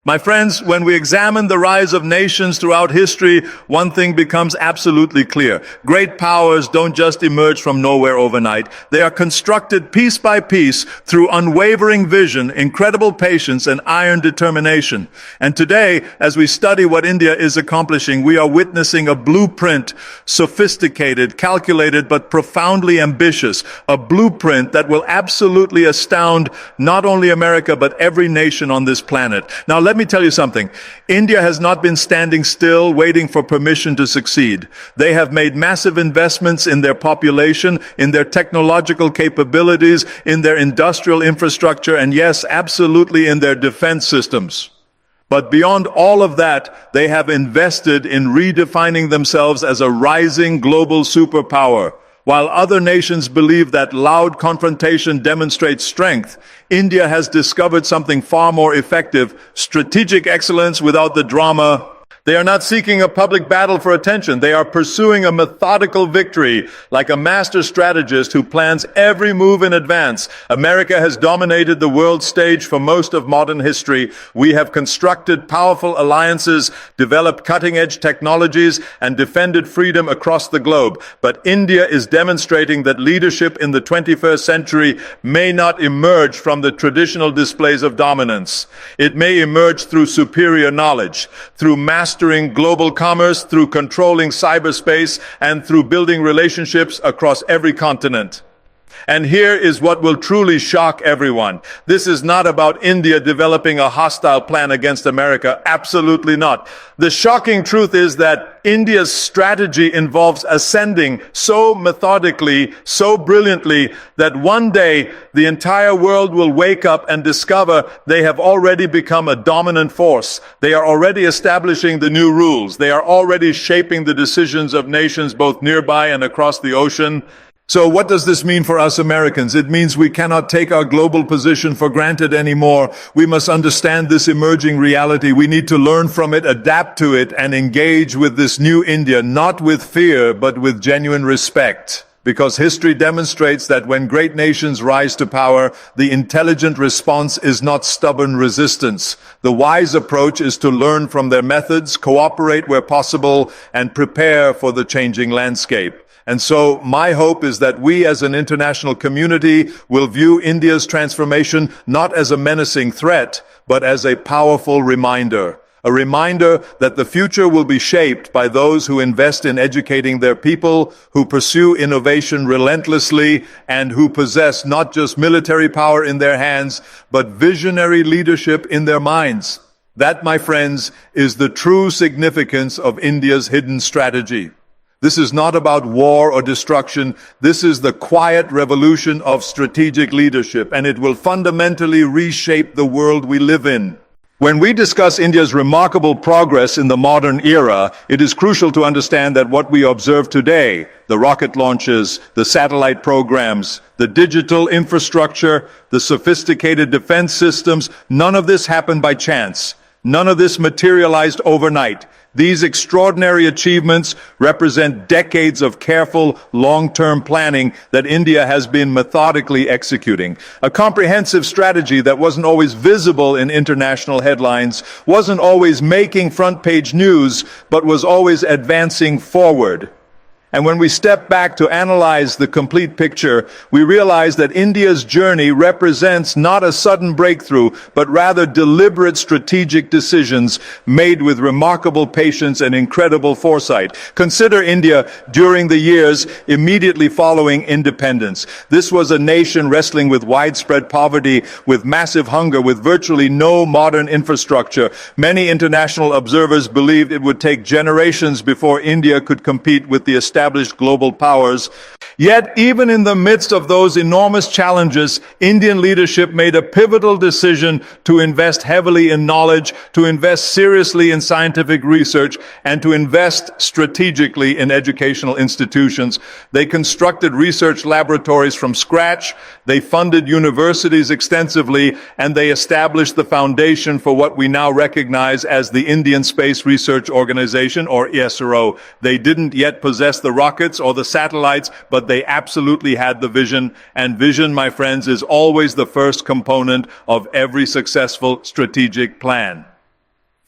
My friends, when we examine the rise of nations throughout history, one thing becomes absolutely clear. Great powers don't just emerge from nowhere overnight. They are constructed piece by piece through unwavering vision, incredible patience, and iron determination. And today, as we study what India is accomplishing, we are witnessing a blueprint, sophisticated, calculated, but profoundly ambitious. A blueprint that will absolutely astound not only America, but every nation on this planet. Now, let me tell you something. India has not been standing still waiting for permission to succeed. They have made massive investments in their population, in their technological capabilities, in their industrial infrastructure, and yes, absolutely in their defense systems. But beyond all of that, they have invested in redefining themselves as a rising global superpower. While other nations believe that loud confrontation demonstrates strength, India has discovered something far more effective: strategic excellence without the drama. They are not seeking a public battle for attention. They are pursuing a methodical victory, like a master strategist who plans every move in advance. America has dominated the world stage for most of modern history. We have constructed powerful alliances, developed cutting-edge technologies, and defended freedom across the globe. But India is demonstrating that leadership in the 21st century may not emerge from the traditional displays of dominance. It may emerge through superior knowledge, through mastering global commerce, through controlling cyberspace, and through building relationships across every continent. And here is what will truly shock everyone. This is not about India developing a hostile plan against America. Absolutely not. The shocking truth is that India's strategy involves ascending so methodically, so brilliantly, that one day the entire world will wake up and discover they have already become a dominant force. They are already establishing the new rules. They are already shaping the decisions of nations both nearby and across the ocean. So what does this mean for us Americans? It means we cannot take our global position for granted anymore. We must understand this emerging reality. We need to learn from it, adapt to it, and engage with this new India, not with fear, but with genuine respect. Because history demonstrates that when great nations rise to power, the intelligent response is not stubborn resistance. The wise approach is to learn from their methods, cooperate where possible, and prepare for the changing landscape. And so my hope is that we as an international community will view India's transformation not as a menacing threat, but as a powerful reminder. A reminder that the future will be shaped by those who invest in educating their people, who pursue innovation relentlessly, and who possess not just military power in their hands, but visionary leadership in their minds. That, my friends, is the true significance of India's hidden strategy. This is not about war or destruction. This is the quiet revolution of strategic leadership, and it will fundamentally reshape the world we live in. When we discuss India's remarkable progress in the modern era, it is crucial to understand that what we observe today, the rocket launches, the satellite programs, the digital infrastructure, the sophisticated defense systems, none of this happened by chance. None of this materialized overnight. These extraordinary achievements represent decades of careful, long-term planning that India has been methodically executing. A comprehensive strategy that wasn't always visible in international headlines, wasn't always making front-page news, but was always advancing forward. And when we step back to analyze the complete picture, we realize that India's journey represents not a sudden breakthrough, but rather deliberate strategic decisions made with remarkable patience and incredible foresight. Consider India during the years immediately following independence. This was a nation wrestling with widespread poverty, with massive hunger, with virtually no modern infrastructure. Many international observers believed it would take generations before India could compete with the established global powers. Yet, even in the midst of those enormous challenges, Indian leadership made a pivotal decision to invest heavily in knowledge, to invest seriously in scientific research, and to invest strategically in educational institutions. They constructed research laboratories from scratch, they funded universities extensively, and they established the foundation for what we now recognize as the Indian Space Research Organization, or ISRO. They didn't yet possess the rockets or the satellites, but they absolutely had the vision. And vision, my friends, is always the first component of every successful strategic plan.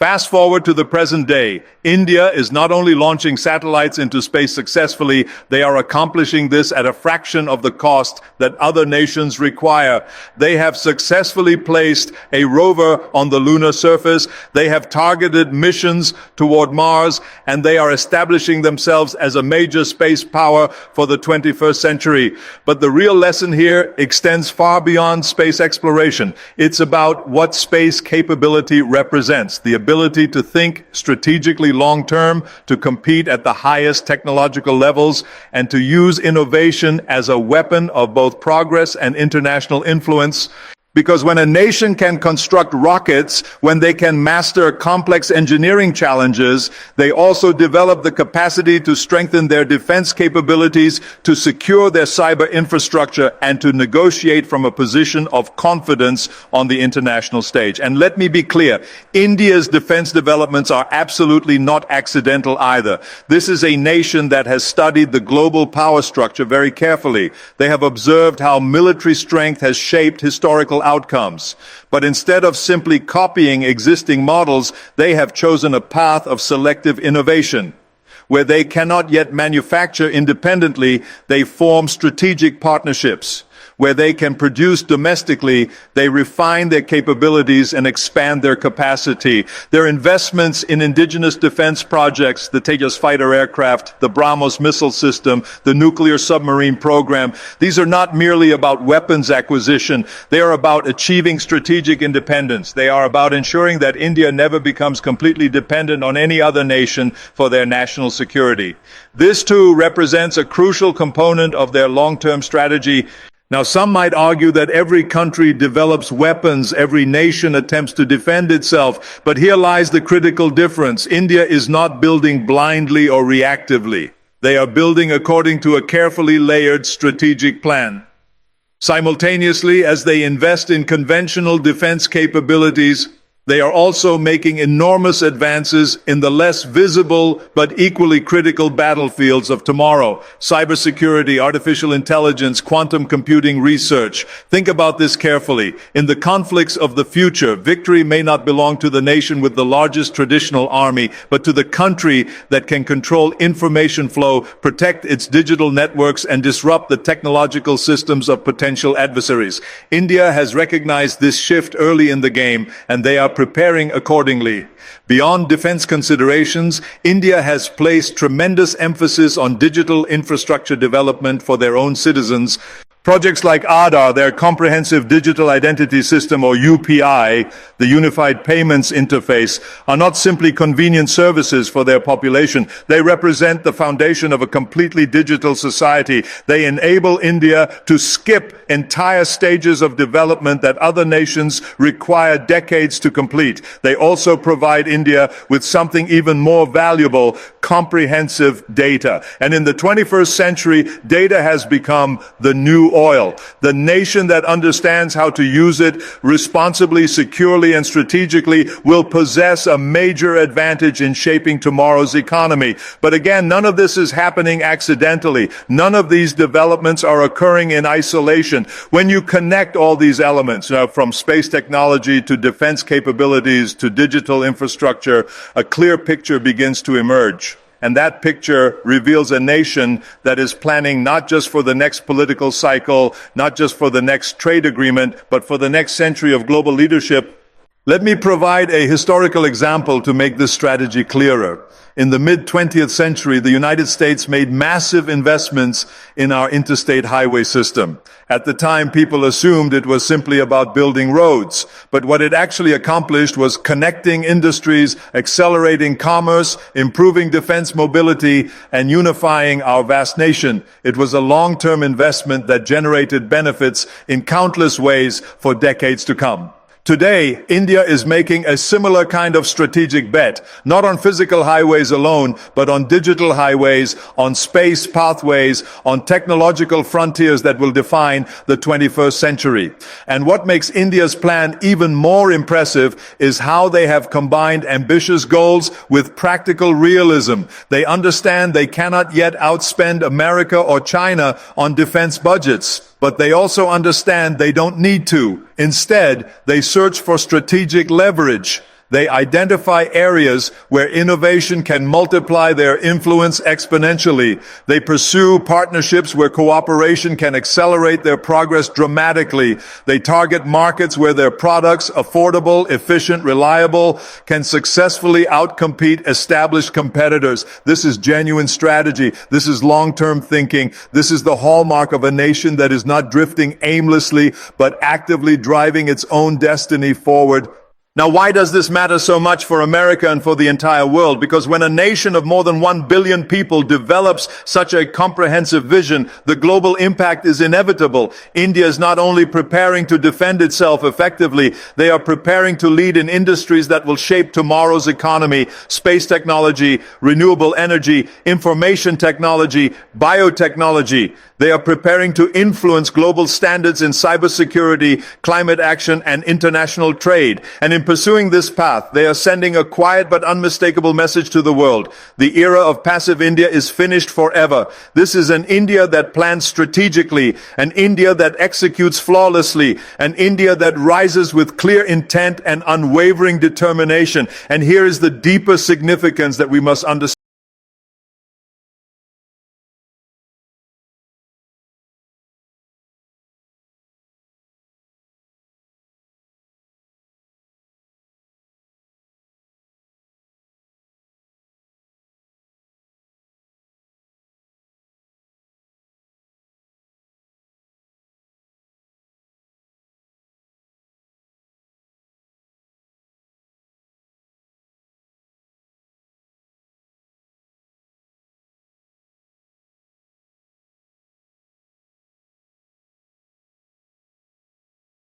Fast forward to the present day. India is not only launching satellites into space successfully, they are accomplishing this at a fraction of the cost that other nations require. They have successfully placed a rover on the lunar surface, they have targeted missions toward Mars, and they are establishing themselves as a major space power for the 21st century. But the real lesson here extends far beyond space exploration. It's about what space capability represents, the ability to think strategically long-term, to compete at the highest technological levels, and to use innovation as a weapon of both progress and international influence. Because when a nation can construct rockets, when they can master complex engineering challenges, they also develop the capacity to strengthen their defense capabilities, to secure their cyber infrastructure, and to negotiate from a position of confidence on the international stage. And let me be clear, India's defense developments are absolutely not accidental either. This is a nation that has studied the global power structure very carefully. They have observed how military strength has shaped historical outcomes. But instead of simply copying existing models, they have chosen a path of selective innovation. Where they cannot yet manufacture independently, they form strategic partnerships. Where they can produce domestically, they refine their capabilities and expand their capacity. Their investments in indigenous defense projects, the Tejas fighter aircraft, the BrahMos missile system, the nuclear submarine program, these are not merely about weapons acquisition. They are about achieving strategic independence. They are about ensuring that India never becomes completely dependent on any other nation for their national security. This too represents a crucial component of their long-term strategy. Now, some might argue that every country develops weapons, every nation attempts to defend itself, but here lies the critical difference. India is not building blindly or reactively. They are building according to a carefully layered strategic plan. Simultaneously, as they invest in conventional defense capabilities, they are also making enormous advances in the less visible but equally critical battlefields of tomorrow. Cybersecurity, artificial intelligence, quantum computing research. Think about this carefully. In the conflicts of the future, victory may not belong to the nation with the largest traditional army, but to the country that can control information flow, protect its digital networks, and disrupt the technological systems of potential adversaries. India has recognized this shift early in the game, and they are preparing accordingly. Beyond defense considerations, India has placed tremendous emphasis on digital infrastructure development for their own citizens. Projects like Aadhaar, their comprehensive digital identity system, or UPI, the Unified Payments Interface, are not simply convenient services for their population. They represent the foundation of a completely digital society. They enable India to skip entire stages of development that other nations require decades to complete. They also provide India with something even more valuable, comprehensive data. And in the 21st century, data has become the new oil. The nation that understands how to use it responsibly, securely, and strategically will possess a major advantage in shaping tomorrow's economy. But again, none of this is happening accidentally. None of these developments are occurring in isolation. When you connect all these elements, from space technology to defense capabilities to digital infrastructure, a clear picture begins to emerge. And that picture reveals a nation that is planning not just for the next political cycle, not just for the next trade agreement, but for the next century of global leadership. Let me provide a historical example to make this strategy clearer. In the mid-20th century, the United States made massive investments in our interstate highway system. At the time, people assumed it was simply about building roads. But what it actually accomplished was connecting industries, accelerating commerce, improving defense mobility, and unifying our vast nation. It was a long-term investment that generated benefits in countless ways for decades to come. Today, India is making a similar kind of strategic bet, not on physical highways alone, but on digital highways, on space pathways, on technological frontiers that will define the 21st century. And what makes India's plan even more impressive is how they have combined ambitious goals with practical realism. They understand they cannot yet outspend America or China on defense budgets. But they also understand they don't need to. Instead, they search for strategic leverage. They identify areas where innovation can multiply their influence exponentially. They pursue partnerships where cooperation can accelerate their progress dramatically. They target markets where their products, affordable, efficient, reliable, can successfully outcompete established competitors. This is genuine strategy. This is long-term thinking. This is the hallmark of a nation that is not drifting aimlessly, but actively driving its own destiny forward. Now, why does this matter so much for America and for the entire world? Because when a nation of more than 1 billion people develops such a comprehensive vision, the global impact is inevitable. India is not only preparing to defend itself effectively, they are preparing to lead in industries that will shape tomorrow's economy: space technology, renewable energy, information technology, biotechnology. They are preparing to influence global standards in cybersecurity, climate action, and international trade. And in pursuing this path, they are sending a quiet but unmistakable message to the world. The era of passive India is finished forever. This is an India that plans strategically, an India that executes flawlessly, an India that rises with clear intent and unwavering determination. And here is the deeper significance that we must understand.